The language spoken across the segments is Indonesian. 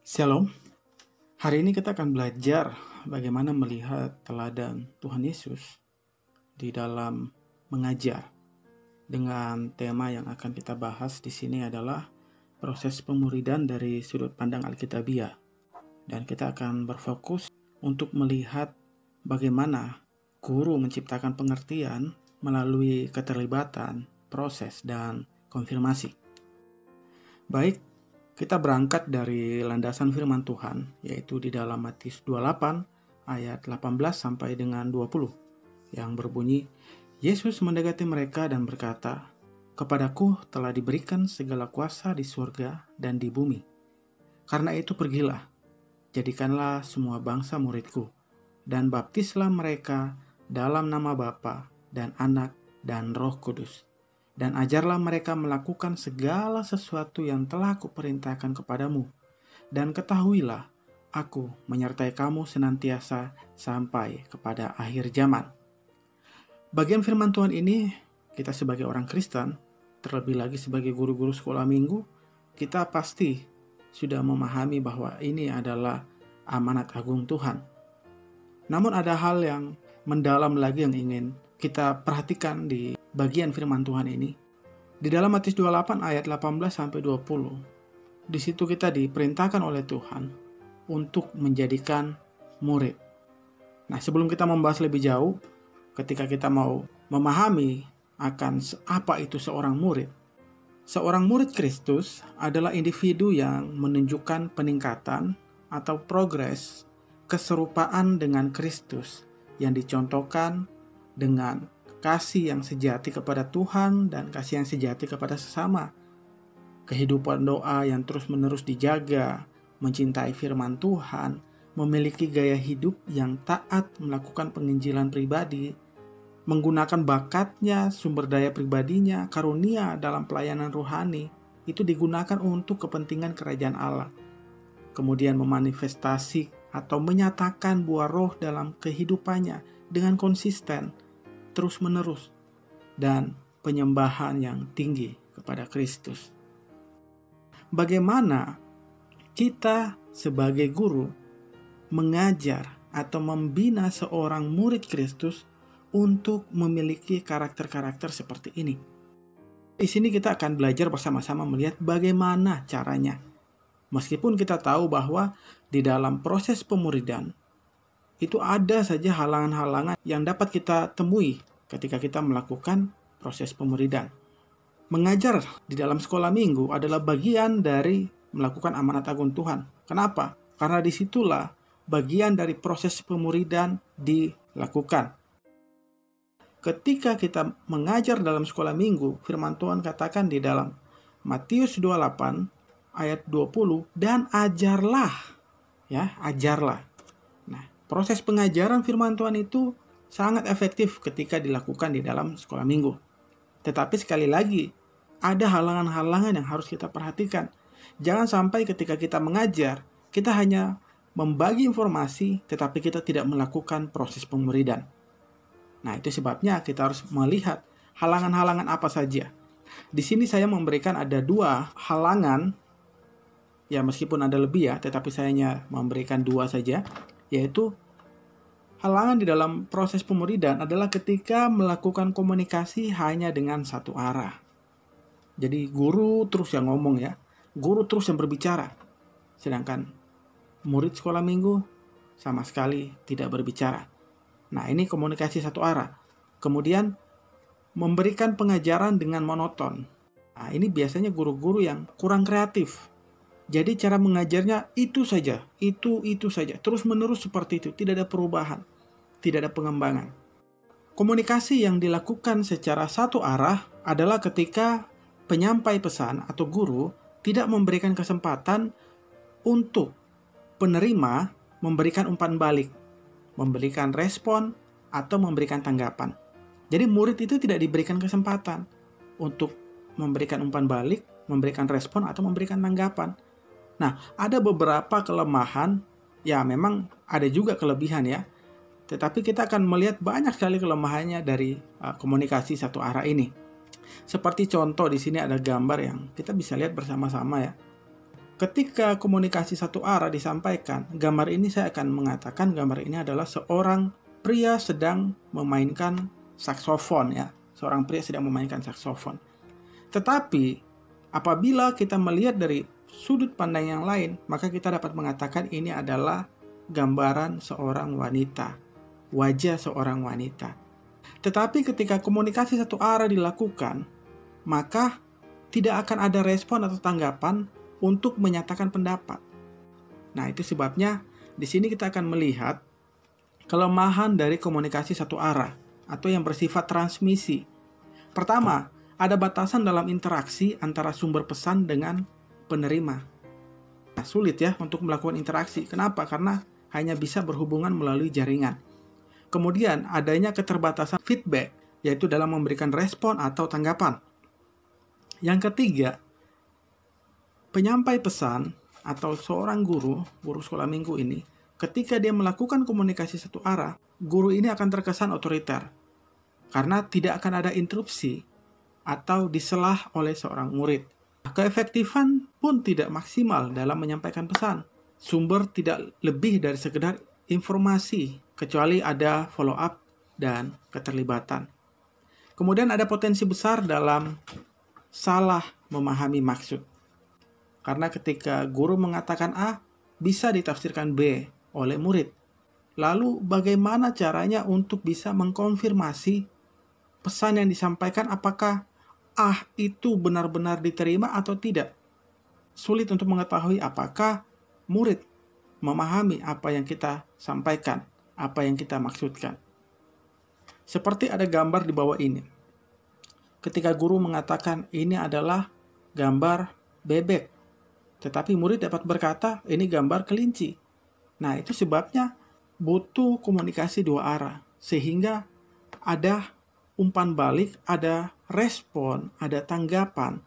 Shalom, hari ini kita akan belajar bagaimana melihat teladan Tuhan Yesus di dalam mengajar. Dengan tema yang akan kita bahas di sini adalah proses pemuridan dari sudut pandang Alkitabiah. Dan kita akan berfokus untuk melihat bagaimana guru menciptakan pengertian melalui keterlibatan, proses, dan konfirmasi. Baik, kita berangkat dari landasan firman Tuhan, yaitu di dalam Matius 28 ayat 18 sampai dengan 20, yang berbunyi, Yesus mendekati mereka dan berkata, "Kepadaku telah diberikan segala kuasa di surga dan di bumi. Karena itu pergilah, jadikanlah semua bangsa muridku, dan baptislah mereka dalam nama Bapa dan Anak dan Roh Kudus. Dan ajarlah mereka melakukan segala sesuatu yang telah kuperintahkan kepadamu. Dan ketahuilah, aku menyertai kamu senantiasa sampai kepada akhir zaman." Bagian firman Tuhan ini, kita sebagai orang Kristen, terlebih lagi sebagai guru-guru sekolah minggu, kita pasti sudah memahami bahwa ini adalah amanat agung Tuhan. Namun ada hal yang mendalam lagi yang ingin kita perhatikan di bagian firman Tuhan ini. Di dalam Matius 28 ayat 18 sampai 20, di situ kita diperintahkan oleh Tuhan untuk menjadikan murid. Nah, sebelum kita membahas lebih jauh, ketika kita mau memahami akan apa itu seorang murid Kristus adalah individu yang menunjukkan peningkatan atau progres keserupaan dengan Kristus yang dicontohkan dengan kasih yang sejati kepada Tuhan dan kasih yang sejati kepada sesama. Kehidupan doa yang terus-menerus dijaga, mencintai firman Tuhan, memiliki gaya hidup yang taat melakukan penginjilan pribadi, menggunakan bakatnya, sumber daya pribadinya, karunia dalam pelayanan rohani, itu digunakan untuk kepentingan kerajaan Allah. Kemudian memanifestasi atau menyatakan buah roh dalam kehidupannya dengan konsisten, terus-menerus, dan penyembahan yang tinggi kepada Kristus. Bagaimana kita sebagai guru mengajar atau membina seorang murid Kristus untuk memiliki karakter-karakter seperti ini? Di sini kita akan belajar bersama-sama melihat bagaimana caranya. Meskipun kita tahu bahwa di dalam proses pemuridan itu ada saja halangan-halangan yang dapat kita temui ketika kita melakukan proses pemuridan. Mengajar di dalam sekolah minggu adalah bagian dari melakukan amanat agung Tuhan. Kenapa? Karena disitulah bagian dari proses pemuridan dilakukan. Ketika kita mengajar dalam sekolah minggu, firman Tuhan katakan di dalam Matius 28 ayat 20, dan ajarlah. Ya, ajarlah. Nah, proses pengajaran firman Tuhan itu sangat efektif ketika dilakukan di dalam sekolah minggu. Tetapi sekali lagi, ada halangan-halangan yang harus kita perhatikan. Jangan sampai ketika kita mengajar, kita hanya membagi informasi, tetapi kita tidak melakukan proses pemuridan. Nah, itu sebabnya kita harus melihat halangan-halangan apa saja. Di sini saya memberikan ada 2 halangan, ya meskipun ada lebih ya, tetapi saya hanya memberikan 2 saja, yaitu halangan di dalam proses pemuridan adalah ketika melakukan komunikasi hanya dengan satu arah. Jadi guru terus yang ngomong ya, guru terus yang berbicara, sedangkan murid sekolah minggu sama sekali tidak berbicara. Nah, ini komunikasi satu arah. Kemudian memberikan pengajaran dengan monoton. Nah, ini biasanya guru-guru yang kurang kreatif. Jadi cara mengajarnya itu saja, itu saja, terus-menerus seperti itu, tidak ada perubahan, tidak ada pengembangan. Komunikasi yang dilakukan secara satu arah adalah ketika penyampai pesan atau guru tidak memberikan kesempatan untuk penerima memberikan umpan balik, memberikan respon, atau memberikan tanggapan. Jadi murid itu tidak diberikan kesempatan untuk memberikan umpan balik, memberikan respon, atau memberikan tanggapan. Nah, ada beberapa kelemahan, ya memang ada juga kelebihan ya. Tetapi kita akan melihat banyak sekali kelemahannya dari komunikasi satu arah ini. Seperti contoh di sini ada gambar yang kita bisa lihat bersama-sama ya. Ketika komunikasi satu arah disampaikan, gambar ini saya akan mengatakan gambar ini adalah seorang pria sedang memainkan saksofon ya. Seorang pria sedang memainkan saksofon. Tetapi apabila kita melihat dari sudut pandang yang lain, maka kita dapat mengatakan ini adalah gambaran seorang wanita, wajah seorang wanita. Tetapi ketika komunikasi satu arah dilakukan, maka tidak akan ada respon atau tanggapan untuk menyatakan pendapat. Nah, itu sebabnya di sini kita akan melihat kelemahan dari komunikasi satu arah atau yang bersifat transmisi. Pertama, ada batasan dalam interaksi antara sumber pesan dengan penerima. Nah, sulit ya untuk melakukan interaksi. Kenapa? Karena hanya bisa berhubungan melalui jaringan. Kemudian, adanya keterbatasan feedback, yaitu dalam memberikan respon atau tanggapan. Yang ketiga, penyampai pesan atau seorang guru sekolah minggu ini, ketika dia melakukan komunikasi satu arah, guru ini akan terkesan otoriter. Karena tidak akan ada interupsi atau diselah oleh seorang murid. Keefektifan pun tidak maksimal dalam menyampaikan pesan. Sumber tidak lebih dari sekedar informasi, kecuali ada follow up dan keterlibatan. Kemudian ada potensi besar dalam salah memahami maksud. Karena ketika guru mengatakan A, bisa ditafsirkan B oleh murid. Lalu bagaimana caranya untuk bisa mengkonfirmasi pesan yang disampaikan apakah A itu benar-benar diterima atau tidak? Sulit untuk mengetahui apakah murid memahami apa yang kita sampaikan, apa yang kita maksudkan. Seperti ada gambar di bawah ini. Ketika guru mengatakan ini adalah gambar bebek, tetapi murid dapat berkata, ini gambar kelinci. Nah, itu sebabnya butuh komunikasi dua arah. Sehingga ada umpan balik, ada respon, ada tanggapan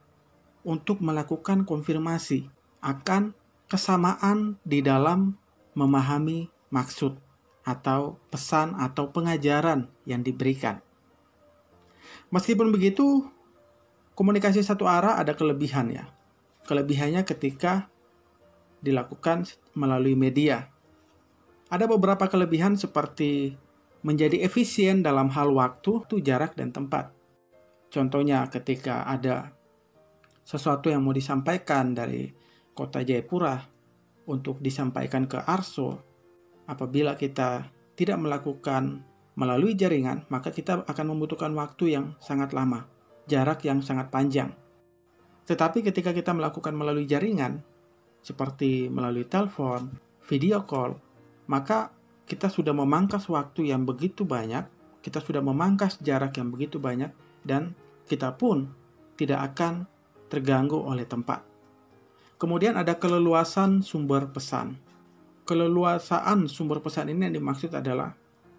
untuk melakukan konfirmasi akan kesamaan di dalam memahami maksud atau pesan atau pengajaran yang diberikan. Meskipun begitu, komunikasi satu arah ada kelebihan ya. Kelebihannya ketika dilakukan melalui media. Ada beberapa kelebihan seperti menjadi efisien dalam hal waktu, jarak, dan tempat. Contohnya ketika ada sesuatu yang mau disampaikan dari kota Jayapura untuk disampaikan ke Arso, apabila kita tidak melakukan melalui jaringan, maka kita akan membutuhkan waktu yang sangat lama, jarak yang sangat panjang. Tetapi ketika kita melakukan melalui jaringan, seperti melalui telepon, video call, maka kita sudah memangkas waktu yang begitu banyak, kita sudah memangkas jarak yang begitu banyak, dan kita pun tidak akan terganggu oleh tempat. Kemudian ada keleluasan sumber pesan. Keleluasaan sumber pesan ini yang dimaksud adalah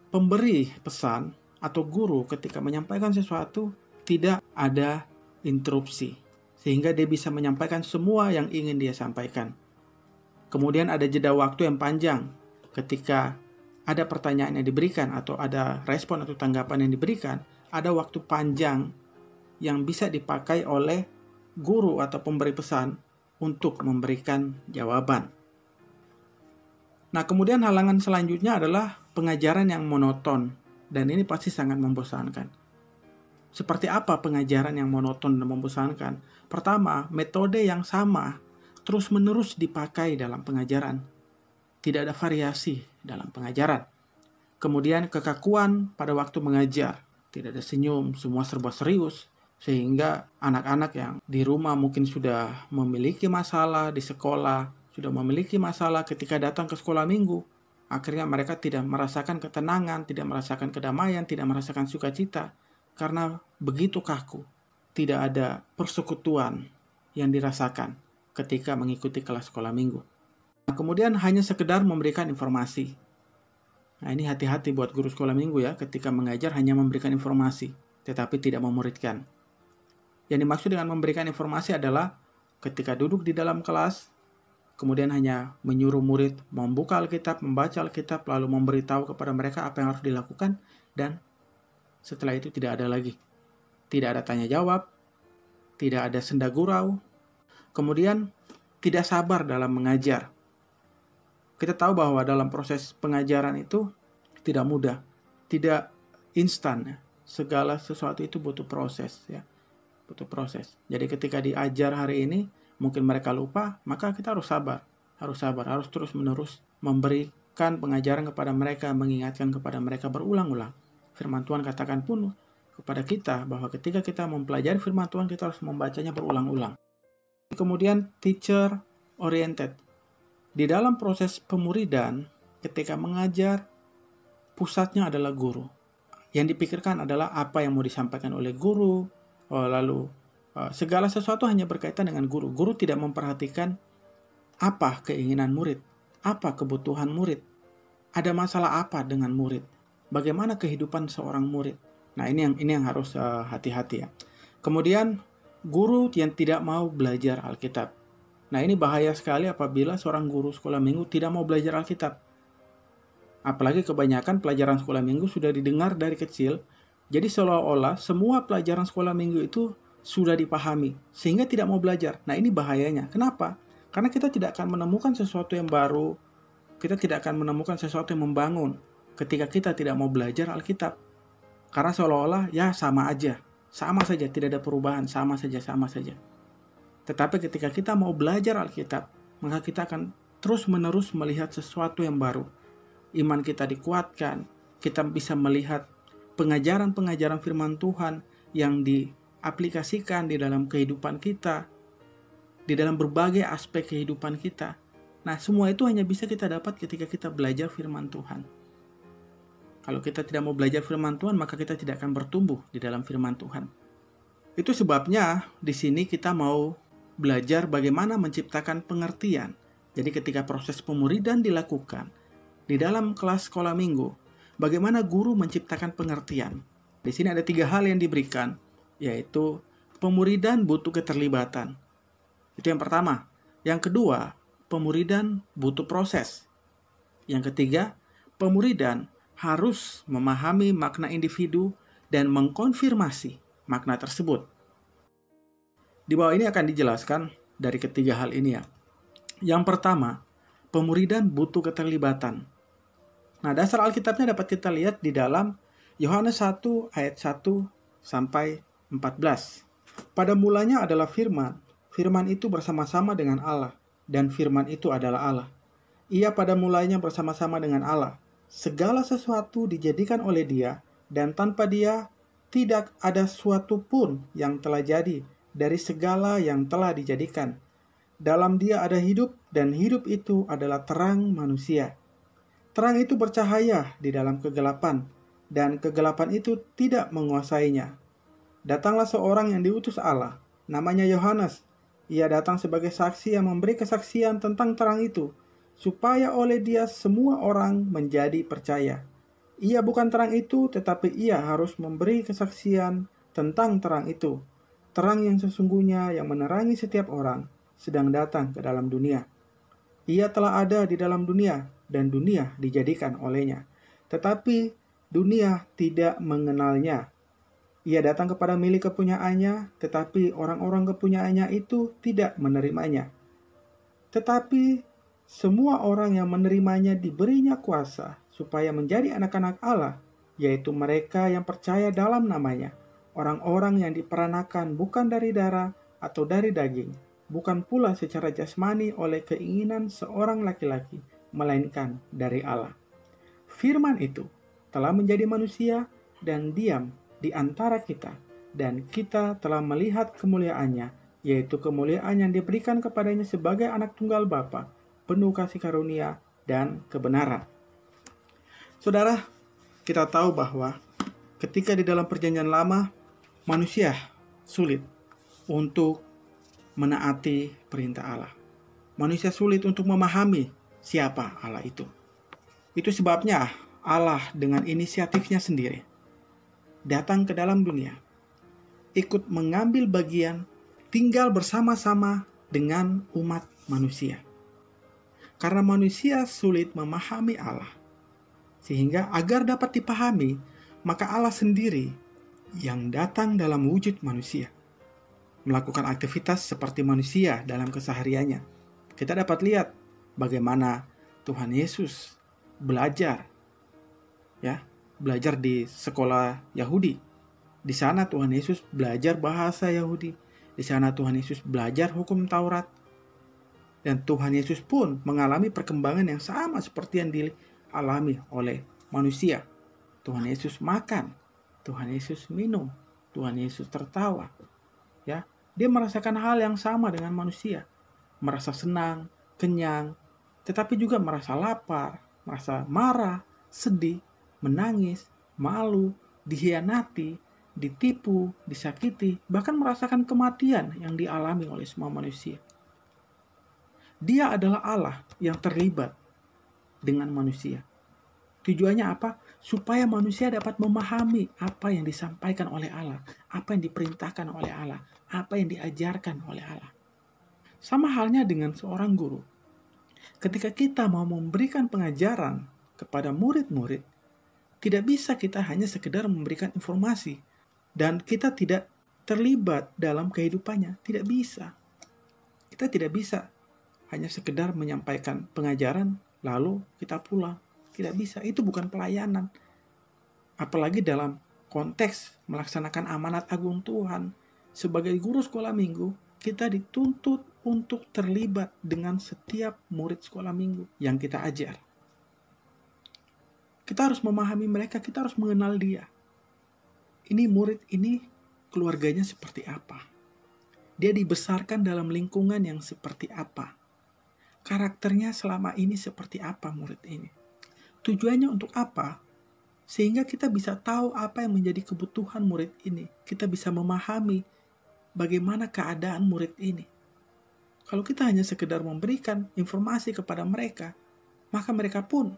pemberi pesan atau guru ketika menyampaikan sesuatu tidak ada interupsi, sehingga dia bisa menyampaikan semua yang ingin dia sampaikan. Kemudian ada jeda waktu yang panjang ketika ada pertanyaan yang diberikan atau ada respon atau tanggapan yang diberikan, ada waktu panjang yang bisa dipakai oleh guru atau pemberi pesan untuk memberikan jawaban. Nah, kemudian halangan selanjutnya adalah pengajaran yang monoton, dan ini pasti sangat membosankan. Seperti apa pengajaran yang monoton dan membosankan? Pertama, metode yang sama terus-menerus dipakai dalam pengajaran. Tidak ada variasi dalam pengajaran. Kemudian kekakuan pada waktu mengajar. Tidak ada senyum, semua serba serius. Sehingga anak-anak yang di rumah mungkin sudah memiliki masalah di sekolah, sudah memiliki masalah ketika datang ke sekolah minggu. Akhirnya mereka tidak merasakan ketenangan, tidak merasakan kedamaian, tidak merasakan sukacita. Karena begitu kaku, tidak ada persekutuan yang dirasakan ketika mengikuti kelas sekolah minggu. Nah, kemudian hanya sekedar memberikan informasi. Nah, ini hati-hati buat guru sekolah minggu ya, ketika mengajar hanya memberikan informasi, tetapi tidak memuridkan. Yang dimaksud dengan memberikan informasi adalah ketika duduk di dalam kelas, kemudian hanya menyuruh murid membuka Alkitab, membaca Alkitab, lalu memberitahu kepada mereka apa yang harus dilakukan, dan setelah itu tidak ada lagi. Tidak ada tanya jawab, tidak ada senda gurau. Kemudian tidak sabar dalam mengajar. Kita tahu bahwa dalam proses pengajaran itu tidak mudah, tidak instan ya. Segala sesuatu itu butuh proses ya. Butuh proses. Jadi ketika diajar hari ini, mungkin mereka lupa, maka kita harus sabar, harus terus-menerus memberikan pengajaran kepada mereka, mengingatkan kepada mereka berulang-ulang. Firman Tuhan katakan pun kepada kita bahwa ketika kita mempelajari firman Tuhan, kita harus membacanya berulang-ulang. Kemudian teacher oriented. Di dalam proses pemuridan, ketika mengajar, pusatnya adalah guru. Yang dipikirkan adalah apa yang mau disampaikan oleh guru, lalu segala sesuatu hanya berkaitan dengan guru. Guru tidak memperhatikan apa keinginan murid, apa kebutuhan murid, ada masalah apa dengan murid, bagaimana kehidupan seorang murid. Nah, ini yang harus hati-hati ya. Kemudian guru yang tidak mau belajar Alkitab. Nah, ini bahaya sekali apabila seorang guru sekolah minggu tidak mau belajar Alkitab. Apalagi kebanyakan pelajaran sekolah minggu sudah didengar dari kecil, jadi seolah-olah semua pelajaran sekolah minggu itu sudah dipahami, sehingga tidak mau belajar. Nah, ini bahayanya. Kenapa? Karena kita tidak akan menemukan sesuatu yang baru, kita tidak akan menemukan sesuatu yang membangun ketika kita tidak mau belajar Alkitab. Karena seolah-olah ya sama saja, tidak ada perubahan, sama saja. Tetapi ketika kita mau belajar Alkitab, maka kita akan terus-menerus melihat sesuatu yang baru. Iman kita dikuatkan, kita bisa melihat pengajaran-pengajaran firman Tuhan yang diaplikasikan di dalam kehidupan kita, di dalam berbagai aspek kehidupan kita. Nah, semua itu hanya bisa kita dapat ketika kita belajar firman Tuhan. Kalau kita tidak mau belajar firman Tuhan, maka kita tidak akan bertumbuh di dalam firman Tuhan. Itu sebabnya di sini kita mau belajar bagaimana menciptakan pengertian. Jadi ketika proses pemuridan dilakukan di dalam kelas sekolah minggu, bagaimana guru menciptakan pengertian. Di sini ada 3 hal yang diberikan, yaitu pemuridan butuh keterlibatan. Itu yang pertama. Yang kedua, pemuridan butuh proses. Yang ketiga, pemuridan harus memahami makna individu dan mengkonfirmasi makna tersebut. Di bawah ini akan dijelaskan dari ketiga hal ini ya. Yang pertama, pemuridan butuh keterlibatan. Nah, dasar Alkitabnya dapat kita lihat di dalam Yohanes 1 ayat 1 sampai 14. Pada mulanya adalah firman. Firman itu bersama-sama dengan Allah, dan firman itu adalah Allah. Ia pada mulanya bersama-sama dengan Allah. Segala sesuatu dijadikan oleh Dia, dan tanpa Dia tidak ada suatu pun yang telah jadi dari segala yang telah dijadikan. Dalam Dia ada hidup, dan hidup itu adalah terang manusia. Terang itu bercahaya di dalam kegelapan, dan kegelapan itu tidak menguasainya. Datanglah seorang yang diutus Allah, namanya Yohanes. Ia datang sebagai saksi yang memberi kesaksian tentang terang itu, supaya oleh dia semua orang menjadi percaya. Ia bukan terang itu, tetapi ia harus memberi kesaksian tentang terang itu. Terang yang sesungguhnya yang menerangi setiap orang sedang datang ke dalam dunia. Ia telah ada di dalam dunia, dan dunia dijadikan olehnya. Tetapi dunia tidak mengenalnya. Ia datang kepada milik kepunyaannya, tetapi orang-orang kepunyaannya itu tidak menerimanya. Tetapi semua orang yang menerimanya diberinya kuasa, supaya menjadi anak-anak Allah, yaitu mereka yang percaya dalam namanya. Orang-orang yang diperanakan bukan dari darah atau dari daging, bukan pula secara jasmani oleh keinginan seorang laki-laki, melainkan dari Allah. Firman itu telah menjadi manusia dan diam di antara kita, dan kita telah melihat kemuliaannya, yaitu kemuliaan yang diberikan kepadanya sebagai anak tunggal Bapa, penuh kasih karunia dan kebenaran. Saudara, kita tahu bahwa ketika di dalam perjanjian lama, manusia sulit untuk menaati perintah Allah. Manusia sulit untuk memahami siapa Allah itu. Itu sebabnya Allah dengan inisiatifnya sendiri datang ke dalam dunia, ikut mengambil bagian, tinggal bersama-sama dengan umat manusia. Karena manusia sulit memahami Allah, sehingga agar dapat dipahami, maka Allah sendiri yang datang dalam wujud manusia, melakukan aktivitas seperti manusia dalam kesehariannya. Kita dapat lihat bagaimana Tuhan Yesus belajar di sekolah Yahudi. Di sana Tuhan Yesus belajar bahasa Yahudi. Di sana Tuhan Yesus belajar hukum Taurat. Dan Tuhan Yesus pun mengalami perkembangan yang sama seperti yang dialami oleh manusia. Tuhan Yesus makan, Tuhan Yesus minum, Tuhan Yesus tertawa. Dia merasakan hal yang sama dengan manusia. Merasa senang, kenyang, tetapi juga merasa lapar, merasa marah, sedih, menangis, malu, dikhianati, ditipu, disakiti, bahkan merasakan kematian yang dialami oleh semua manusia. Dia adalah Allah yang terlibat dengan manusia. Tujuannya apa? Supaya manusia dapat memahami apa yang disampaikan oleh Allah, apa yang diperintahkan oleh Allah, apa yang diajarkan oleh Allah. Sama halnya dengan seorang guru. Ketika kita mau memberikan pengajaran kepada murid-murid, tidak bisa kita hanya sekedar memberikan informasi dan kita tidak terlibat dalam kehidupannya. Tidak bisa. Kita tidak bisa hanya sekedar menyampaikan pengajaran lalu kita pulang. Tidak bisa. Itu bukan pelayanan. Apalagi dalam konteks melaksanakan amanat agung Tuhan. Sebagai guru sekolah minggu, kita dituntut untuk terlibat dengan setiap murid sekolah minggu yang kita ajar. Kita harus memahami mereka, kita harus mengenal dia. Ini murid ini keluarganya seperti apa? Dia dibesarkan dalam lingkungan yang seperti apa? Karakternya selama ini seperti apa murid ini? Tujuannya untuk apa? Sehingga kita bisa tahu apa yang menjadi kebutuhan murid ini. Kita bisa memahami bagaimana keadaan murid ini. Kalau kita hanya sekedar memberikan informasi kepada mereka, maka mereka pun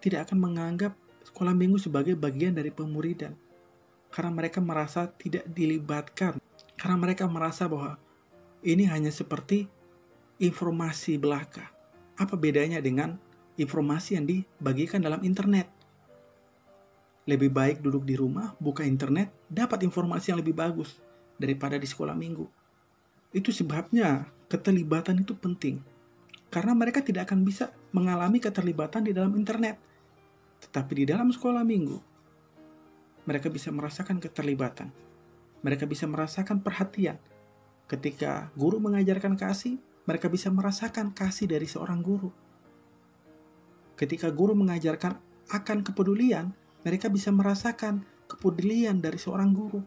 tidak akan menganggap sekolah minggu sebagai bagian dari pemuridan. Karena mereka merasa tidak dilibatkan. Karena mereka merasa bahwa ini hanya seperti informasi belaka. Apa bedanya dengan informasi yang dibagikan dalam internet? Lebih baik duduk di rumah, buka internet, dapat informasi yang lebih bagus daripada di sekolah minggu. Itu sebabnya keterlibatan itu penting. Karena mereka tidak akan bisa mengalami keterlibatan di dalam internet. Tetapi di dalam sekolah minggu, mereka bisa merasakan keterlibatan. Mereka bisa merasakan perhatian. Ketika guru mengajarkan kasih, mereka bisa merasakan kasih dari seorang guru. Ketika guru mengajarkan akan kepedulian, mereka bisa merasakan kepedulian dari seorang guru.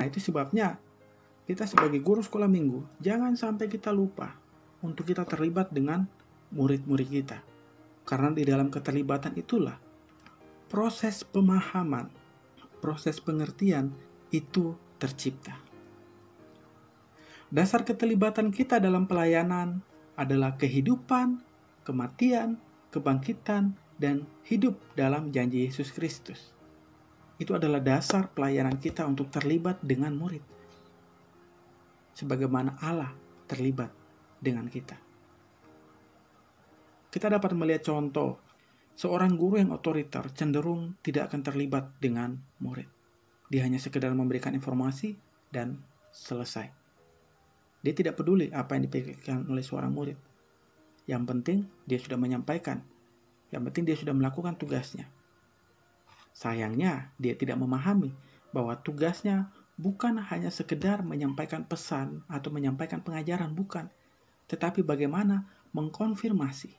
Nah, itu sebabnya kita sebagai guru sekolah minggu, jangan sampai kita lupa untuk kita terlibat dengan murid-murid kita. Karena di dalam keterlibatan itulah proses pemahaman, proses pengertian itu tercipta. Dasar keterlibatan kita dalam pelayanan adalah kehidupan, kematian, kebangkitan, dan hidup dalam janji Yesus Kristus. Itu adalah dasar pelayanan kita untuk terlibat dengan murid. Sebagaimana Allah terlibat dengan kita. Kita dapat melihat contoh, seorang guru yang otoriter cenderung tidak akan terlibat dengan murid. Dia hanya sekedar memberikan informasi dan selesai. Dia tidak peduli apa yang dipikirkan oleh seorang murid. Yang penting dia sudah menyampaikan. Yang penting dia sudah melakukan tugasnya. Sayangnya dia tidak memahami bahwa tugasnya bukan hanya sekedar menyampaikan pesan atau menyampaikan pengajaran, bukan. Tetapi bagaimana mengkonfirmasi.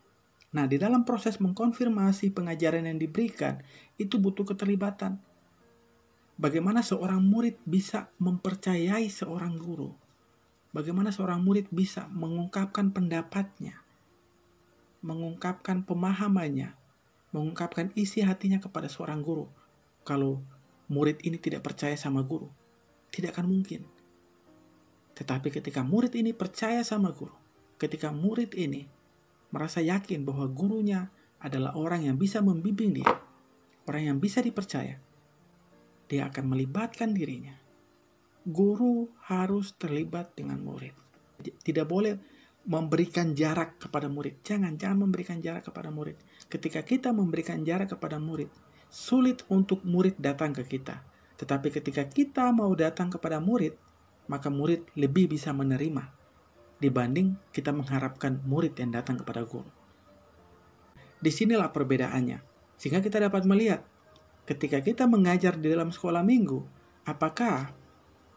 Nah, di dalam proses mengkonfirmasi pengajaran yang diberikan, itu butuh keterlibatan. Bagaimana seorang murid bisa mempercayai seorang guru. Bagaimana seorang murid bisa mengungkapkan pendapatnya, mengungkapkan pemahamannya, mengungkapkan isi hatinya kepada seorang guru. Kalau murid ini tidak percaya sama guru, tidak akan mungkin. Tetapi ketika murid ini percaya sama guru, ketika murid ini merasa yakin bahwa gurunya adalah orang yang bisa membimbing dia, orang yang bisa dipercaya, dia akan melibatkan dirinya. Guru harus terlibat dengan murid. Tidak boleh memberikan jarak kepada murid. Jangan memberikan jarak kepada murid. Ketika kita memberikan jarak kepada murid, sulit untuk murid datang ke kita. Tetapi ketika kita mau datang kepada murid, maka murid lebih bisa menerima. dibanding kita mengharapkan murid yang datang kepada guru. Disinilah perbedaannya. Sehingga kita dapat melihat ketika kita mengajar di dalam sekolah minggu, apakah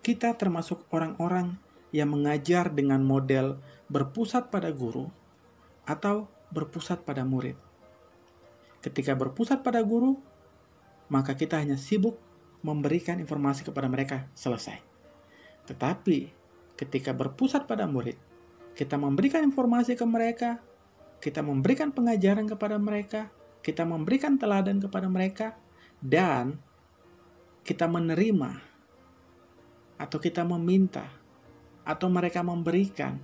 kita termasuk orang-orang yang mengajar dengan model berpusat pada guru atau berpusat pada murid. Ketika berpusat pada guru, maka kita hanya sibuk memberikan informasi kepada mereka, selesai. Tetapi ketika berpusat pada murid, kita memberikan informasi ke mereka, kita memberikan pengajaran kepada mereka, kita memberikan teladan kepada mereka, dan kita menerima atau kita meminta atau mereka memberikan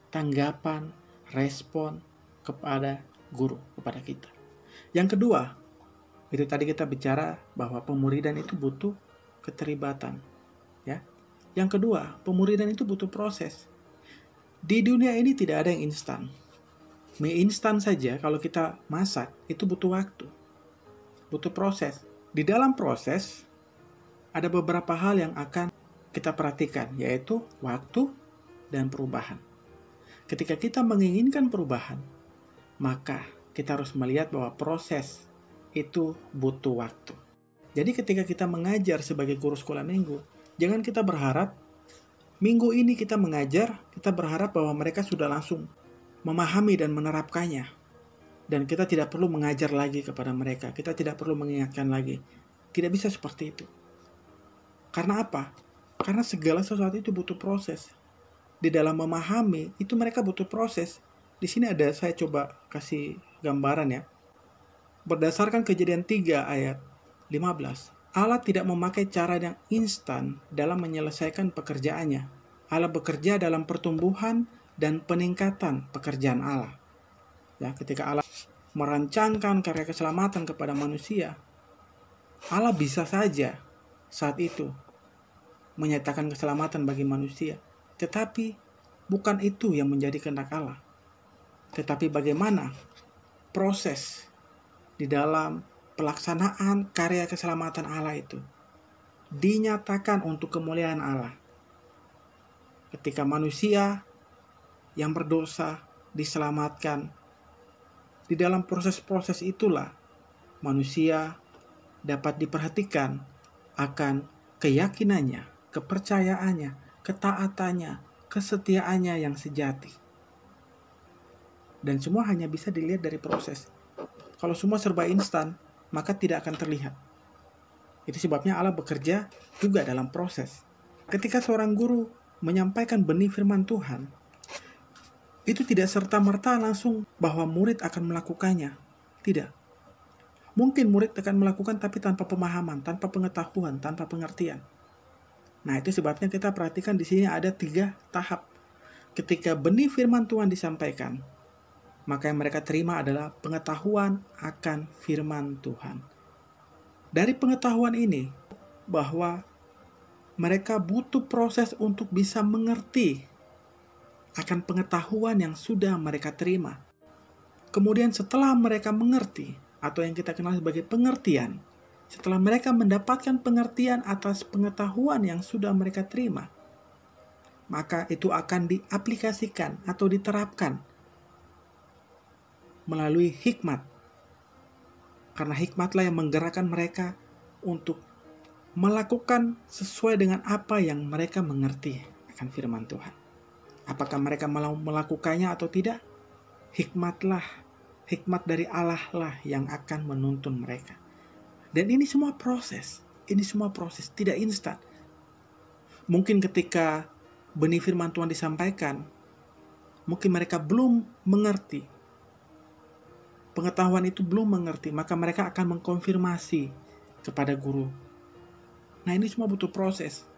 tanggapan, respon kepada guru, kepada kita. Yang kedua, itu tadi kita bicara bahwa pemuridan itu butuh keterlibatan, ya. Yang kedua, pemuridan itu butuh proses. Di dunia ini tidak ada yang instan. Mie instan saja kalau kita masak itu butuh waktu, butuh proses. Di dalam proses ada beberapa hal yang akan kita perhatikan, yaitu waktu dan perubahan. Ketika kita menginginkan perubahan, maka kita harus melihat bahwa proses itu butuh waktu. Jadi ketika kita mengajar sebagai guru sekolah minggu, jangan kita berharap minggu ini kita mengajar, kita berharap bahwa mereka sudah langsung memahami dan menerapkannya. Dan kita tidak perlu mengajar lagi kepada mereka, kita tidak perlu mengingatkan lagi. Tidak bisa seperti itu. Karena apa? Karena segala sesuatu itu butuh proses. Di dalam memahami, itu mereka butuh proses. Di sini ada, saya coba kasih gambaran ya. Berdasarkan Kejadian 3 ayat 15, Allah tidak memakai cara yang instan dalam menyelesaikan pekerjaannya. Allah bekerja dalam pertumbuhan dan peningkatan pekerjaan Allah. Ya, ketika Allah merancangkan karya keselamatan kepada manusia, Allah bisa saja saat itu menyatakan keselamatan bagi manusia. Tetapi bukan itu yang menjadi kehendak Allah. Tetapi bagaimana proses di dalam pelaksanaan karya keselamatan Allah itu dinyatakan untuk kemuliaan Allah. Ketika manusia yang berdosa diselamatkan, di dalam proses-proses itulah manusia dapat diperhatikan akan keyakinannya, kepercayaannya, ketaatannya, kesetiaannya yang sejati. Dan semua hanya bisa dilihat dari proses. Kalau semua serba instan, maka tidak akan terlihat. Itu sebabnya Allah bekerja juga dalam proses. Ketika seorang guru menyampaikan benih firman Tuhan, itu tidak serta-merta langsung bahwa murid akan melakukannya. Tidak. Mungkin murid akan melakukan tapi tanpa pemahaman, tanpa pengetahuan, tanpa pengertian. Nah, itu sebabnya kita perhatikan di sini ada 3 tahap. Ketika benih firman Tuhan disampaikan, maka yang mereka terima adalah pengetahuan akan firman Tuhan. Dari pengetahuan ini, bahwa mereka butuh proses untuk bisa mengerti akan pengetahuan yang sudah mereka terima. Kemudian setelah mereka mengerti, atau yang kita kenal sebagai pengertian, setelah mereka mendapatkan pengertian atas pengetahuan yang sudah mereka terima, maka itu akan diaplikasikan atau diterapkan melalui hikmat. Karena hikmatlah yang menggerakkan mereka untuk melakukan sesuai dengan apa yang mereka mengerti akan firman Tuhan. Apakah mereka mau melakukannya atau tidak? Hikmat dari Allah lah yang akan menuntun mereka. Dan ini semua proses, tidak instan. Mungkin ketika benih firman Tuhan disampaikan, mungkin mereka belum mengerti. Pengetahuan itu belum mengerti, maka mereka akan mengkonfirmasi kepada guru. Nah, ini semua butuh proses.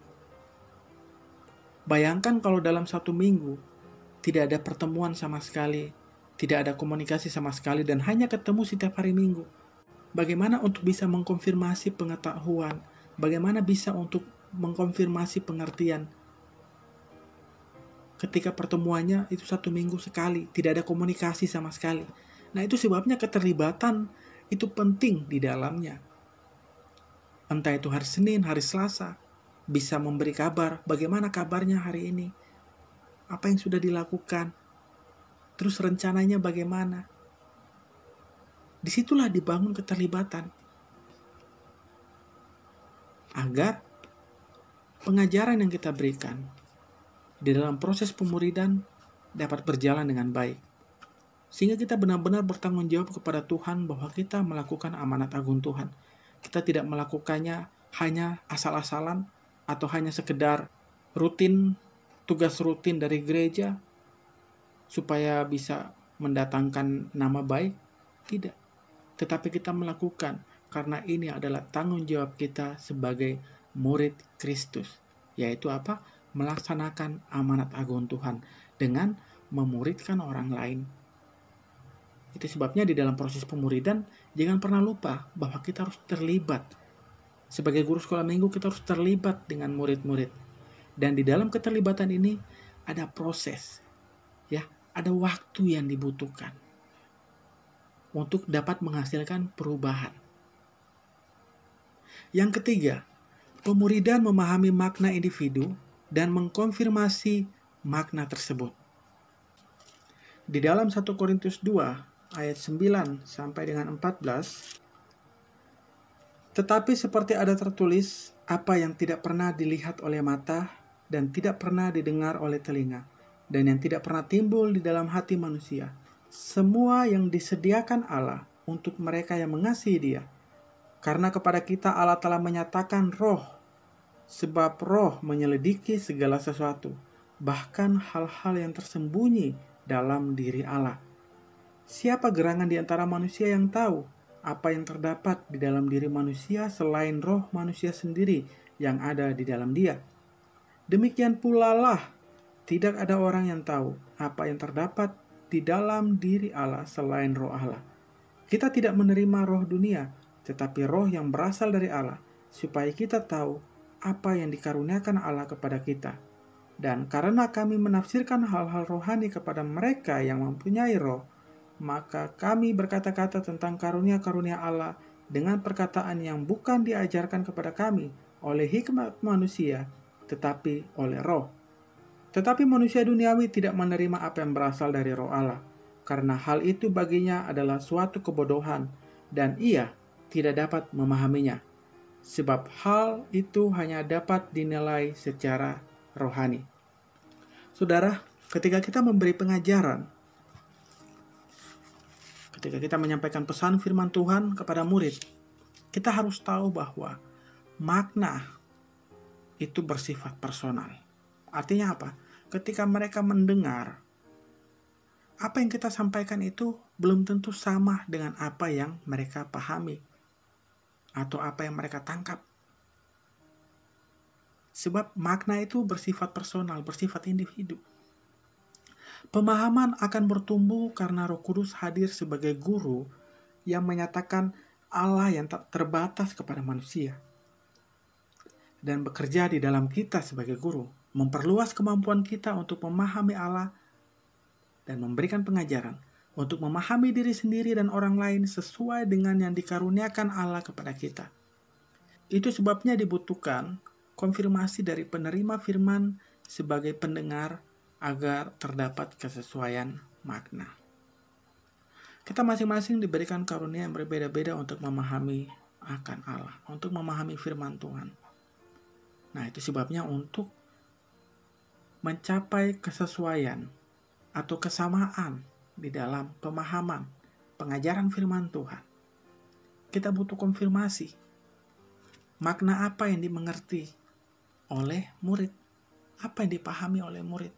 Bayangkan kalau dalam 1 minggu tidak ada pertemuan sama sekali, tidak ada komunikasi sama sekali, dan hanya ketemu setiap hari Minggu. Bagaimana untuk bisa mengkonfirmasi pengetahuan? Bagaimana bisa untuk mengkonfirmasi pengertian? Ketika pertemuannya itu 1 minggu sekali, tidak ada komunikasi sama sekali. Nah, itu sebabnya keterlibatan itu penting di dalamnya. Entah itu hari Senin, hari Selasa, bisa memberi kabar bagaimana kabarnya hari ini. Apa yang sudah dilakukan? Terus rencananya bagaimana? Disitulah dibangun keterlibatan. Agar pengajaran yang kita berikan di dalam proses pemuridan dapat berjalan dengan baik. Sehingga kita benar-benar bertanggung jawab kepada Tuhan bahwa kita melakukan amanat agung Tuhan. Kita tidak melakukannya hanya asal-asalan atau hanya sekedar rutin, tugas rutin dari gereja supaya bisa mendatangkan nama baik. Tidak. Tetapi kita melakukan karena ini adalah tanggung jawab kita sebagai murid Kristus. Yaitu apa? Melaksanakan amanat agung Tuhan dengan memuridkan orang lain. Itu sebabnya di dalam proses pemuridan, jangan pernah lupa bahwa kita harus terlibat. Sebagai guru sekolah minggu, kita harus terlibat dengan murid-murid. Dan di dalam keterlibatan ini, ada proses. Ya, ada waktu yang dibutuhkan untuk dapat menghasilkan perubahan. Yang ketiga, pemuridan memahami makna individu dan mengkonfirmasi makna tersebut. Di dalam 1 Korintus 2 ayat 9 sampai dengan 14, tetapi seperti ada tertulis, apa yang tidak pernah dilihat oleh mata dan tidak pernah didengar oleh telinga dan yang tidak pernah timbul di dalam hati manusia, semua yang disediakan Allah untuk mereka yang mengasihi Dia. Karena kepada kita Allah telah menyatakan roh, sebab roh menyelidiki segala sesuatu, bahkan hal-hal yang tersembunyi dalam diri Allah. Siapa gerangan di antara manusia yang tahu apa yang terdapat di dalam diri manusia selain roh manusia sendiri yang ada di dalam dia? Demikian pula lah, tidak ada orang yang tahu apa yang terdapat di dalam diri Allah selain roh Allah. Kita tidak menerima roh dunia, tetapi roh yang berasal dari Allah, supaya kita tahu apa yang dikaruniakan Allah kepada kita. Dan karena kami menafsirkan hal-hal rohani kepada mereka yang mempunyai roh, maka kami berkata-kata tentang karunia-karunia Allah dengan perkataan yang bukan diajarkan kepada kami oleh hikmat manusia, tetapi oleh roh. Tetapi manusia duniawi tidak menerima apa yang berasal dari roh Allah, karena hal itu baginya adalah suatu kebodohan, dan ia tidak dapat memahaminya, sebab hal itu hanya dapat dinilai secara rohani. Saudara, ketika kita memberi pengajaran, ketika kita menyampaikan pesan firman Tuhan kepada murid, kita harus tahu bahwa makna itu bersifat personal. Artinya apa? Ketika mereka mendengar, apa yang kita sampaikan itu belum tentu sama dengan apa yang mereka pahami atau apa yang mereka tangkap. Sebab makna itu bersifat personal, bersifat individu. Pemahaman akan bertumbuh karena Roh Kudus hadir sebagai guru yang menyatakan Allah yang tak terbatas kepada manusia. Dan bekerja di dalam kita sebagai guru, memperluas kemampuan kita untuk memahami Allah dan memberikan pengajaran untuk memahami diri sendiri dan orang lain sesuai dengan yang dikaruniakan Allah kepada kita. Itu sebabnya dibutuhkan konfirmasi dari penerima firman sebagai pendengar agar terdapat kesesuaian makna. Kita masing-masing diberikan karunia yang berbeda-beda untuk memahami akan Allah, untuk memahami firman Tuhan. Nah, itu sebabnya untuk mencapai kesesuaian atau kesamaan di dalam pemahaman pengajaran firman Tuhan, kita butuh konfirmasi makna apa yang dimengerti oleh murid, apa yang dipahami oleh murid.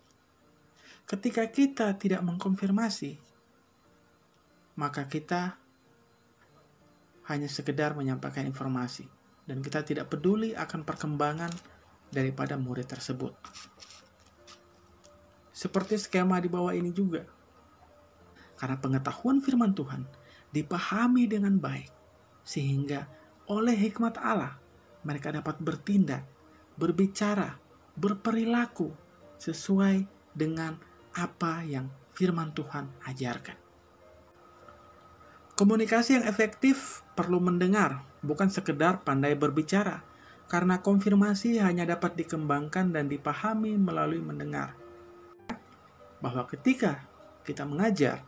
Ketika kita tidak mengkonfirmasi, maka kita hanya sekedar menyampaikan informasi dan kita tidak peduli akan perkembangan daripada murid tersebut. Seperti skema di bawah ini juga. Karena pengetahuan firman Tuhan dipahami dengan baik, sehingga oleh hikmat Allah mereka dapat bertindak, berbicara, berperilaku sesuai dengan apa yang firman Tuhan ajarkan. Komunikasi yang efektif perlu mendengar, bukan sekedar pandai berbicara, karena konfirmasi hanya dapat dikembangkan dan dipahami melalui mendengar. bahwa ketika kita mengajar,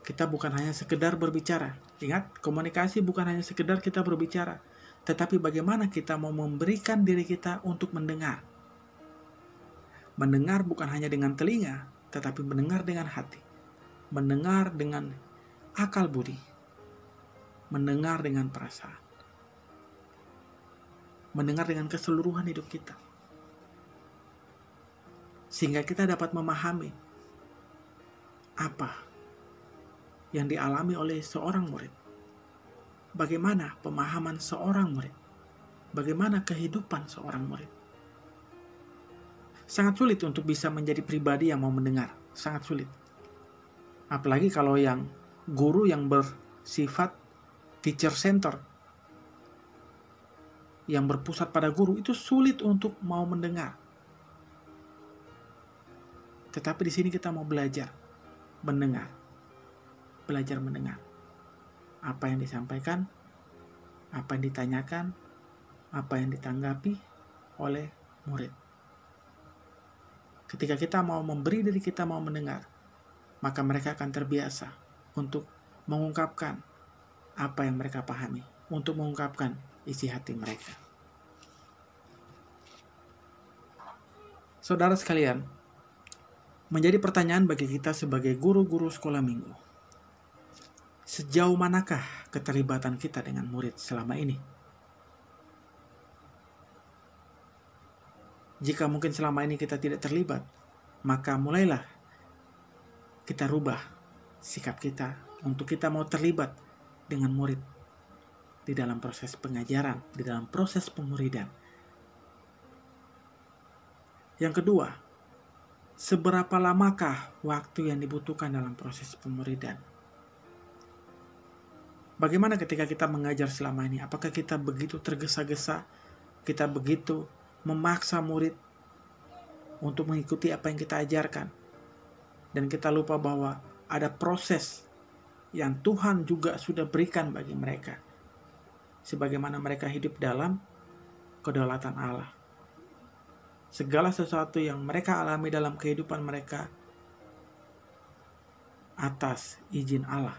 kita bukan hanya sekedar berbicara. Ingat, komunikasi bukan hanya sekedar kita berbicara, tetapi bagaimana kita mau memberikan diri kita untuk mendengar. Mendengar bukan hanya dengan telinga, tetapi mendengar dengan hati. Mendengar dengan akal budi. Mendengar dengan perasaan. Mendengar dengan keseluruhan hidup kita. Sehingga kita dapat memahami apa yang dialami oleh seorang murid. Bagaimana pemahaman seorang murid. Bagaimana kehidupan seorang murid. Sangat sulit untuk bisa menjadi pribadi yang mau mendengar. Sangat sulit. Apalagi kalau yang guru yang bersifat teacher center, yang berpusat pada guru, itu sulit untuk mau mendengar. Tetapi di sini kita mau belajar mendengar. Belajar mendengar. Apa yang disampaikan, apa yang ditanyakan, apa yang ditanggapi oleh murid. Ketika kita mau memberi diri kita mau mendengar, maka mereka akan terbiasa untuk mengungkapkan apa yang mereka pahami, untuk mengungkapkan isi hati mereka. Saudara sekalian, menjadi pertanyaan bagi kita sebagai guru-guru sekolah minggu. Sejauh manakah keterlibatan kita dengan murid selama ini? Jika mungkin selama ini kita tidak terlibat, maka mulailah kita rubah sikap kita untuk kita mau terlibat dengan murid di dalam proses pengajaran, di dalam proses pemuridan. Yang kedua, seberapa lamakah waktu yang dibutuhkan dalam proses pemuridan? Bagaimana ketika kita mengajar selama ini? Apakah kita begitu tergesa-gesa? Kita begitu memaksa murid untuk mengikuti apa yang kita ajarkan? Dan kita lupa bahwa ada proses yang Tuhan juga sudah berikan bagi mereka. Sebagaimana mereka hidup dalam kedaulatan Allah. Segala sesuatu yang mereka alami dalam kehidupan mereka atas izin Allah.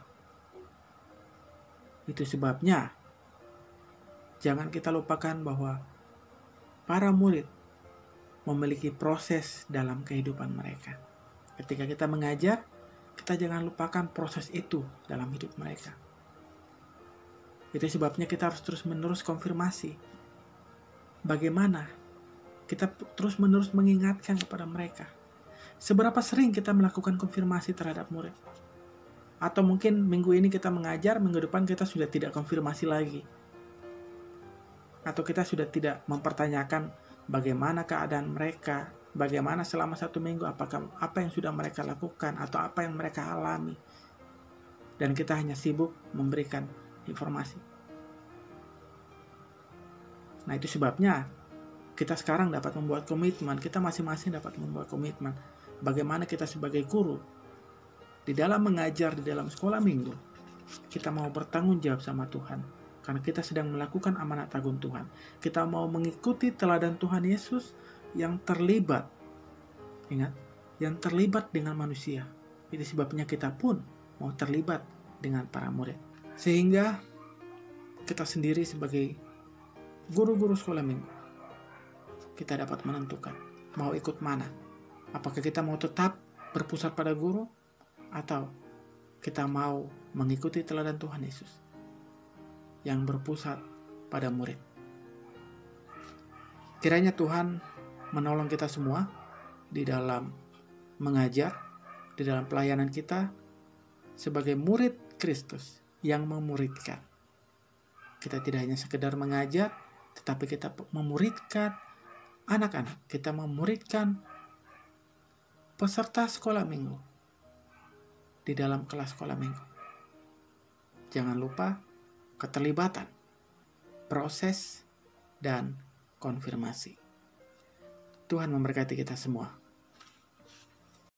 Itu sebabnya jangan kita lupakan bahwa para murid memiliki proses dalam kehidupan mereka. Ketika kita mengajar, kita jangan lupakan proses itu dalam hidup mereka. Itu sebabnya kita harus terus-menerus konfirmasi. Bagaimana kita terus-menerus mengingatkan kepada mereka. Seberapa sering kita melakukan konfirmasi terhadap murid? Atau mungkin minggu ini kita mengajar, minggu depan kita sudah tidak konfirmasi lagi. Atau kita sudah tidak mempertanyakan bagaimana keadaan mereka, bagaimana selama 1 minggu, apakah apa yang sudah mereka lakukan, atau apa yang mereka alami. Dan kita hanya sibuk memberikan informasi. Nah, itu sebabnya kita sekarang dapat membuat komitmen, kita masing-masing dapat membuat komitmen. Bagaimana kita sebagai guru, di dalam mengajar, di dalam sekolah minggu, kita mau bertanggung jawab sama Tuhan. Karena kita sedang melakukan amanat agung Tuhan. Kita mau mengikuti teladan Tuhan Yesus yang terlibat. Ingat, yang terlibat dengan manusia. Itu sebabnya kita pun mau terlibat dengan para murid. Sehingga kita sendiri sebagai guru-guru sekolah minggu, kita dapat menentukan mau ikut mana. Apakah kita mau tetap berpusat pada guru atau kita mau mengikuti teladan Tuhan Yesus yang berpusat pada murid. Kiranya Tuhan menolong kita semua di dalam mengajar, di dalam pelayanan kita sebagai murid Kristus yang memuridkan. Kita tidak hanya sekedar mengajar, tetapi kita memuridkan anak-anak, kita memuridkan peserta sekolah minggu di dalam kelas sekolah minggu. Jangan lupa keterlibatan, proses, dan konfirmasi. Tuhan memberkati kita semua.